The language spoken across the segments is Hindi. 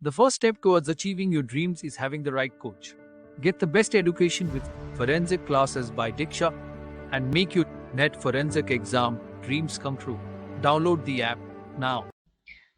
The first step towards achieving your dreams is having the right coach. Get the best education with forensic classes by Diksha and make your NET forensic exam dreams come true. Download the app now.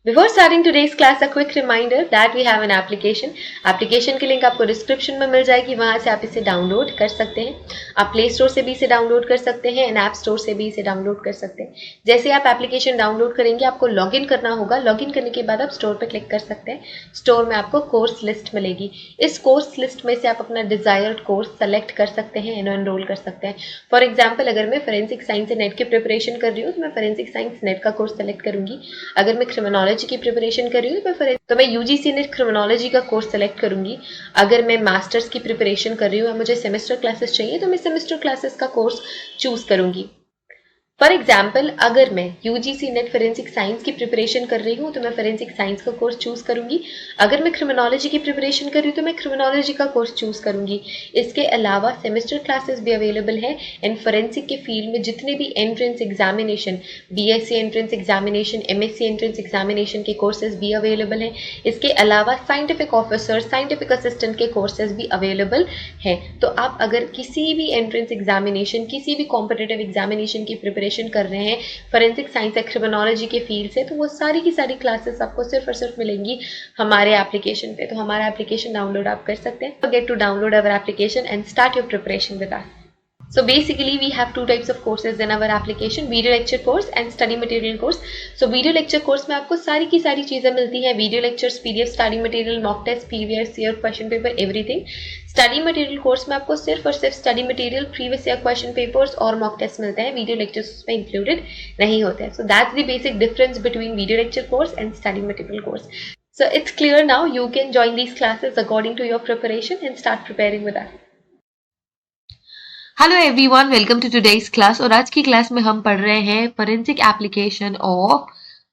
Before starting today's class, a quick reminder that we have an application. Application की लिंक आपको डिस्क्रिप्शन में मिल जाएगी, वहां से आप इसे डाउनलोड कर सकते हैं. आप प्ले स्टोर से भी इसे डाउनलोड कर सकते हैं एंड ऐप स्टोर से भी इसे डाउनलोड कर सकते हैं. जैसे आप एप्लीकेशन डाउनलोड करेंगे आपको लॉगिन करना होगा. लॉगिन करने के बाद आप स्टोर पर क्लिक कर सकते हैं. स्टोर में आपको कोर्स लिस्ट मिलेगी. इस कोर्स लिस्ट में से आप अपना डिजायर्ड कोर्स सेलेक्ट कर सकते हैं एंड एनरोल कर सकते हैं. फॉर एग्जाम्पल, अगर मैं फोरेंसिक साइंस नेट की प्रिपरेशन कर रही हूँ तो मैं फोरेंसिक साइंस नेट का कोर्स सेलेक्ट करूंगी. अगर मैं क्रिमिनोलॉजी की प्रिपरेशन कर रही हूँ तो मैं यूजीसी नेट क्रिमिनोलॉजी का कोर्स सेलेक्ट करूंगी. अगर मैं मास्टर्स की प्रिपरेशन कर रही हूँ, मुझे सेमेस्टर क्लासेस चाहिए तो मैं सेमेस्टर क्लासेस का कोर्स चूज करूंगी. फॉर एग्जाम्पल, अगर मैं यूजीसी नेट फोरेंसिक साइंस की प्रिपरेशन कर रही हूँ तो मैं फोरेंसिक साइंस का कोर्स चूज करूंगी. अगर मैं क्रिमिनोलॉजी की प्रिपरेशन कर रही हूँ तो मैं क्रिमिनोलॉजी का कोर्स चूज करूंगी. इसके अलावा सेमेस्टर क्लासेस भी अवेलेबल है एंड फोरेंसिक के फील्ड में जितने भी entrance examination, BSc entrance examination, MSc entrance examination के कोर्सेज भी अवेलेबल हैं. इसके अलावा साइंटिफिक ऑफिसर, साइंटिफिक असिस्टेंट के कोर्सेज भी अवेलेबल हैं. तो आप अगर किसी भी एंट्रेंस एग्जामिनेशन, किसी भी कॉम्पिटिटिव एग्जामिनेशन की प्रिपरेशन कर रहे हैं फोरेंसिक साइंस या क्रिमिनोलॉजी के फील्ड से, तो वो सारी की सारी क्लासेस आपको सिर्फ और सिर्फ मिलेंगी हमारे एप्लीकेशन पे. तो हमारा एप्लीकेशन डाउनलोड आप कर सकते हैं. Forget to download our application and start your preparation with us. So basically we have two types of courses in our application, video lecture course and study material course. So video lecture course में आपको सारी की सारी चीजें मिलती हैं. Video lectures, PDF, study material, mock test, previous year question paper, everything. Study material course में आपको सिर्फ और सिर्फ study material, previous year question papers और मॉक टेस्ट मिलते हैं. वीडियो लेक्चर्स उसमें इंक्लूडेड नहीं होते हैं. So that's the basic difference between video lecture course and study material course. So it's clear now. You can join these classes according to your preparation and start preparing with us. Hello everyone, welcome to today's class. और आज की क्लास में हम पढ़ रहे हैं forensic application of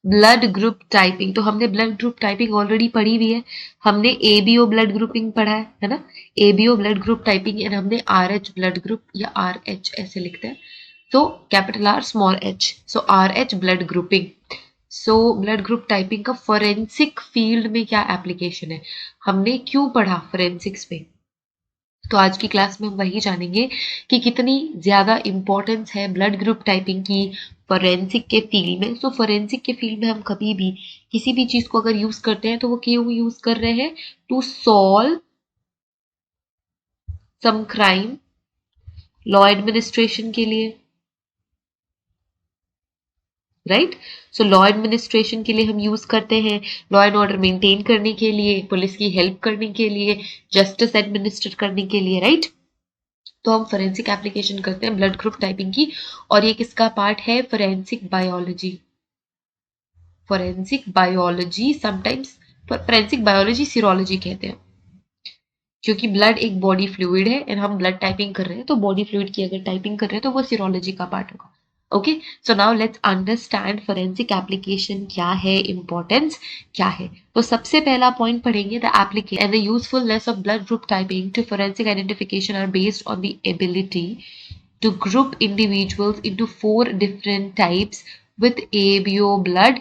blood group typing. तो हमने ब्लड ग्रुप टाइपिंग ऑलरेडी पढ़ी हुई है. हमने एबीओ ब्लड ग्रुपिंग पढ़ा है ना, ABO blood group typing. And हमने आरएच ब्लड ग्रुप या आरएच ऐसे लिखते हैं, तो capital R small H, so Rh blood grouping. So blood group typing का फोरेंसिक फील्ड में क्या एप्लीकेशन है, हमने क्यों पढ़ा फोरेंसिक्स में. तो आज की क्लास में हम वही जानेंगे कि कितनी ज्यादा इंपॉर्टेंस है ब्लड ग्रुप टाइपिंग की फोरेंसिक के फील्ड में. सो फोरेंसिक के फील्ड में हम कभी भी किसी भी चीज को अगर यूज करते हैं तो वो क्यों यूज कर रहे हैं, to solve some crime, law administration के लिए, राइट. सो लॉ एडमिनिस्ट्रेशन के लिए हम यूज करते हैं, लॉ एंड ऑर्डर मेंटेन करने के लिए, पुलिस की हेल्प करने के लिए, जस्टिस एडमिनिस्टर करने के लिए, राइट. तो हम फोरेंसिक एप्लीकेशन करते हैं ब्लड ग्रुप टाइपिंग की. और ये किसका पार्ट है, forensic biology. Forensic biology sometimes forensic biology serology कहते हैं, क्योंकि ब्लड एक बॉडी फ्लूइड है एंड हम ब्लड टाइपिंग कर रहे हैं, तो बॉडी फ्लूइड की अगर टाइपिंग कर रहे हैं तो वो सीरोलॉजी का पार्ट होगा. Okay, so now let's understand forensic application क्या है, इंपॉर्टेंस क्या है. तो सबसे पहला पॉइंट पढ़ेंगे, the application and the usefulness of blood group typing to forensic identification are based on the ability to group individuals into 4 different types with ABO blood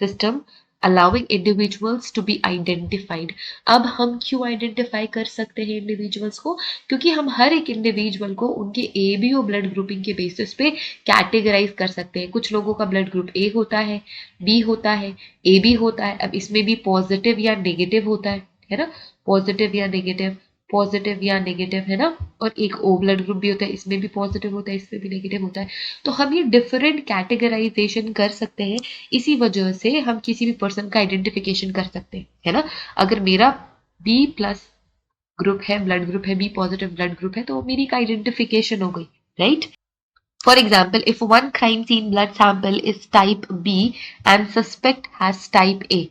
system allowing individuals to be identified. अब हम क्यों आइडेंटिफाई कर सकते हैं इंडिविजुअल्स को, क्योंकि हम हर एक इंडिविजुअल को उनके एबीओ ब्लड ग्रुपिंग के बेसिस पे कैटेगराइज कर सकते हैं. कुछ लोगों का ब्लड ग्रुप ए होता है, बी होता है, एबी होता है. अब इसमें भी पॉजिटिव या नेगेटिव होता है ना, पॉजिटिव या नेगेटिव, पॉजिटिव या नेगेटिव, है ना. और एक ओ ब्लड ग्रुप भी होता है, इसमें भी पॉजिटिव होता है, इसमें भी नेगेटिव होता है. तो हम ये डिफरेंट कैटेगराइजेशन कर सकते हैं. इसी वजह से हम किसी भी पर्सन का आइडेंटिफिकेशन कर सकते हैं, है ना. अगर मेरा बी प्लस ग्रुप है, ब्लड ग्रुप है, बी पॉजिटिव ब्लड ग्रुप है, तो मेरी एक आइडेंटिफिकेशन हो गई, right. For example, if one crime scene blood sample is type B and suspect has type A,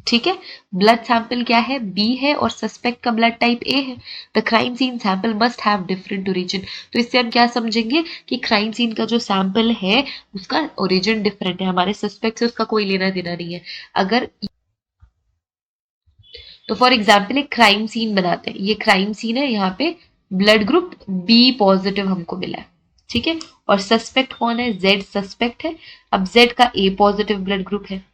ठीक है. ब्लड सैंपल क्या है, बी है, और सस्पेक्ट का ब्लड टाइप ए है. The crime scene sample must have different origin. तो इससे हम क्या समझेंगे कि क्राइम सीन का जो सैंपल है उसका ओरिजिन डिफरेंट है, हमारे सस्पेक्ट से उसका कोई लेना देना नहीं है. अगर तो फॉर एग्जाम्पल एक क्राइम सीन बनाते हैं, ये क्राइम सीन है, यहाँ पे ब्लड ग्रुप बी पॉजिटिव हमको मिला है, ठीक है. और सस्पेक्ट कौन है, जेड सस्पेक्ट है. अब जेड का ए पॉजिटिव ब्लड ग्रुप है,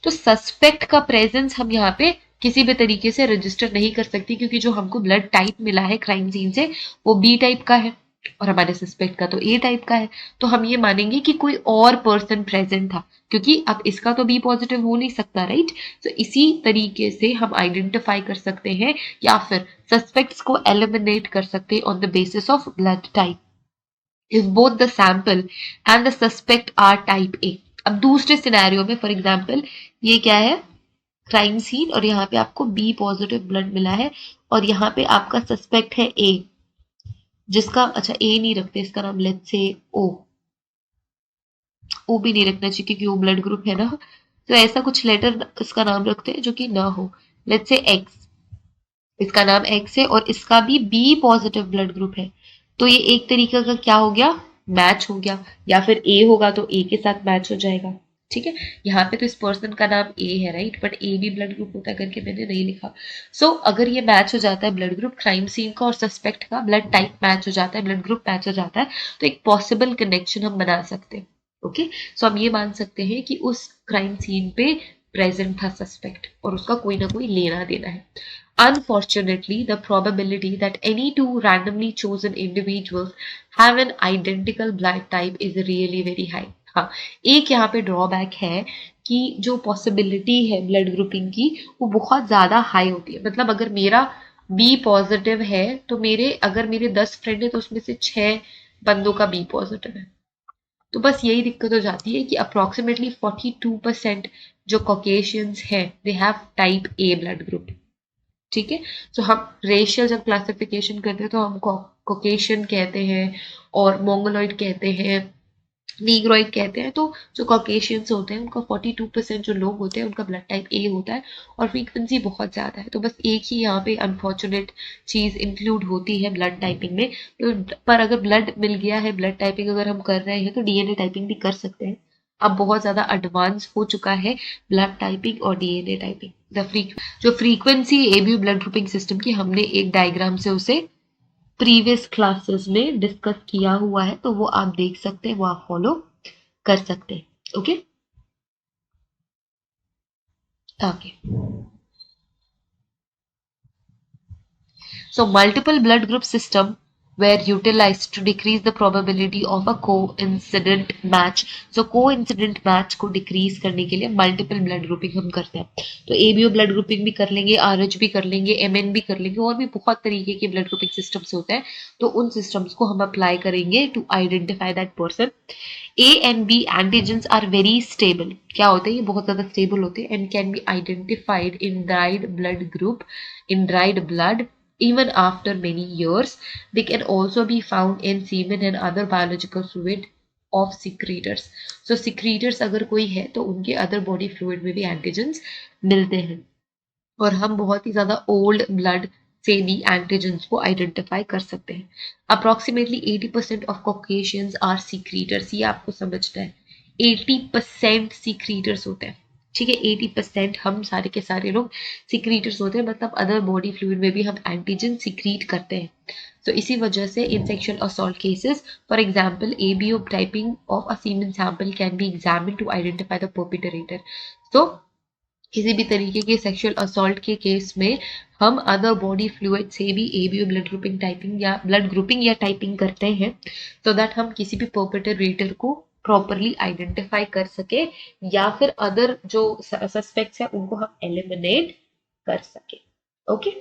तो सस्पेक्ट का प्रेजेंस हम यहाँ पे किसी भी तरीके से रजिस्टर नहीं कर सकती, क्योंकि जो हमको ब्लड टाइप मिला है क्राइम सीन से वो बी टाइप का है और हमारे सस्पेक्ट का तो ए टाइप का है। तो हम ये मानेंगे कि कोई और पर्सन प्रेजेंट था, क्योंकि अब इसका तो बी पॉजिटिव हो नहीं सकता, राइट। तो इसी तरीके से हम आइडेंटिफाई कर सकते हैं या फिर सस्पेक्ट्स को एलिमिनेट कर सकते हैं on the basis of blood type if both the sample and the suspect are type A। अब दूसरे सिनेरियो में फॉर एग्जांपल ये क्या है, क्राइम सीन, और यहाँ पे आपको बी पॉजिटिव ब्लड मिला है और यहाँ पे आपका सस्पेक्ट है ए, जिसका अच्छा ए नहीं रखते, इसका नाम लेट्स से ओ भी नहीं रखना चाहिए क्योंकि वो ब्लड ग्रुप है ना, तो ऐसा कुछ लेटर इसका नाम रखते हैं जो कि ना हो, लेट्स से एक्स, इसका नाम एक्स है और इसका भी बी पॉजिटिव ब्लड ग्रुप है। तो ये एक तरीके का क्या हो गया, मैच हो गया, या फिर ए होगा तो ए के साथ मैच हो जाएगा, ठीक है। यहाँ पे तो इस पर्सन का नाम ए है, राइट, बट ए भी ब्लड ग्रुप होता है करके मैंने नहीं लिखा। सो अगर ये मैच हो जाता है ब्लड ग्रुप, क्राइम सीन का और सस्पेक्ट का ब्लड टाइप मैच हो जाता है, ब्लड ग्रुप मैच हो जाता है, तो एक पॉसिबल कनेक्शन हम बना सकते हैं। ओके, सो हम ये मान सकते हैं कि उस क्राइम सीन पे प्रेजेंट था सस्पेक्ट और उसका कोई ना कोई लेना देना है। Unfortunately, the probability that any two randomly chosen individuals have an identical blood type is really very high। हाँ, एक यहाँ पे ड्रॉबैक है कि जो पॉसिबिलिटी है ब्लड ग्रुपिंग की वो बहुत ज़्यादा हाई होती है। मतलब अगर मेरा बी पॉजिटिव है तो अगर मेरे 10 फ्रेंड है तो उसमें से 6 बंदों का बी पॉजिटिव है। तो बस यही दिक्कत हो जाती है कि अप्रोक्सीमेटली 42% जो कॉकेशियंस हैं they have type A blood group, ठीक है। तो हम रेशियल जब क्लासिफिकेशन करते हैं तो हम कॉकेशियन कहते हैं और मोंगोलॉइड कहते हैं, नीग्रोइड कहते हैं। तो जो कॉकेशियंस होते हैं उनका 42% जो लोग होते हैं उनका ब्लड टाइप ए होता है और फ्रीक्वेंसी बहुत ज़्यादा है। तो बस एक ही यहाँ पे अनफॉर्चुनेट चीज़ इंक्लूड होती है ब्लड टाइपिंग में। तो पर अगर ब्लड मिल गया है, ब्लड टाइपिंग अगर हम कर रहे हैं तो डीएनए टाइपिंग भी कर सकते हैं। अब बहुत ज़्यादा एडवांस हो चुका है ब्लड टाइपिंग और डीएनए टाइपिंग। जो frequency ABU blood grouping system की हमने एक डायग्राम से उसे प्रीवियस क्लासेस में डिस्कस किया हुआ है, तो वो आप देख सकते हैं, वो आप फॉलो कर सकते हैं। Okay okay, so multiple blood group system were utilized to decrease the probability of a coincident match। so coincident match को decrease करने के लिए multiple blood grouping हम करते हैं। तो ABO blood grouping भी कर लेंगे, RH भी कर लेंगे, MN भी कर लेंगे, और भी बहुत तरीके के blood grouping systems होते हैं। तो उन systems को हम apply करेंगे to identify that person। A and B antigens are very stable। क्या होते हैं, ये बहुत ज़्यादा stable होते हैं and can be identified in dried blood group, in dried blood even after many years। they can also be found in semen and other biological fluid of secretors। so secretors अगर कोई है तो उनके other body fluid में भी antigens मिलते हैं और हम बहुत ही ज़्यादा old blood से भी एंटीजेंस को आइडेंटिफाई कर सकते हैं। अप्रोक्सीमेटली 80% ऑफ कॉकेशियंस आर सीक्रीटर्स, ये आपको समझना है। 80% सीक्रीटर्स होते हैं, ठीक है। 80% हम सारे के सारे लोग सीक्रीटर्स होते हैं, मतलब अदर बॉडी फ्लूइड में भी हम एंटीजन सीक्रीट करते हैं। तो इसी वजह से in sexual assault cases, for example ABO typing of a semen sample can be examined to identify the perpetrator. तो किसी भी तरीके के सेक्सुअल असॉल्ट के केस में हम अदर बॉडी फ्लूइड से भी एबीओ ब्लड ग्रुपिंग टाइपिंग या ब्लड ग्रुपिंग या टाइपिंग करते हैं, सो दैट हम किसी भी परपेट्रेटर को प्रॉपरली आइडेंटिफाई कर सके या फिर अदर जो सस्पेक्ट्स हैं उनको हम एलिमिनेट कर सके। Okay,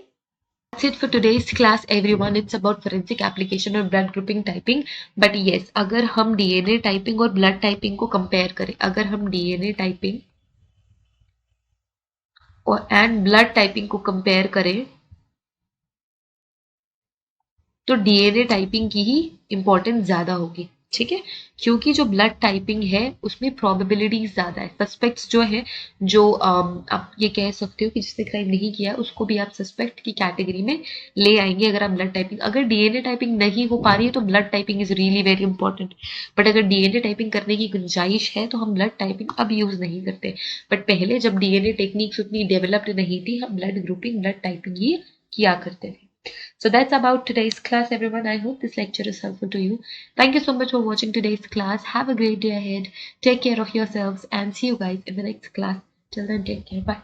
that's it for today's class everyone। it's about forensic application और blood grouping typing। but yes, अगर हम DNA टाइपिंग और ब्लड टाइपिंग को कंपेयर करें, अगर हम DNA टाइपिंग और एंड ब्लड टाइपिंग को कंपेयर करें तो डीएनए टाइपिंग की ही इंपॉर्टेंस ज्यादा होगी, ठीक है। क्योंकि जो ब्लड टाइपिंग है उसमें प्रोबेबिलिटी ज्यादा है। सस्पेक्ट्स जो है, जो आप ये कह सकते हो कि जिसने क्राइम नहीं किया उसको भी आप सस्पेक्ट की कैटेगरी में ले आएंगे अगर आप ब्लड टाइपिंग। अगर डीएनए टाइपिंग नहीं हो पा रही है तो blood typing is really very important. But अगर डीएनए टाइपिंग करने की गुंजाइश है तो हम ब्लड टाइपिंग अब यूज नहीं करते। बट पहले जब डीएनए टेक्निक्स उतनी डेवलप्ड नहीं थी, हम ब्लड ग्रुपिंग, ब्लड टाइपिंग ही किया करते थे। So that's about today's class everyone। I hope this lecture is helpful to you। Thank you so much for watching today's class। Have a great day ahead। Take care of yourselves and see you guys in the next class। Till then, take care। Bye।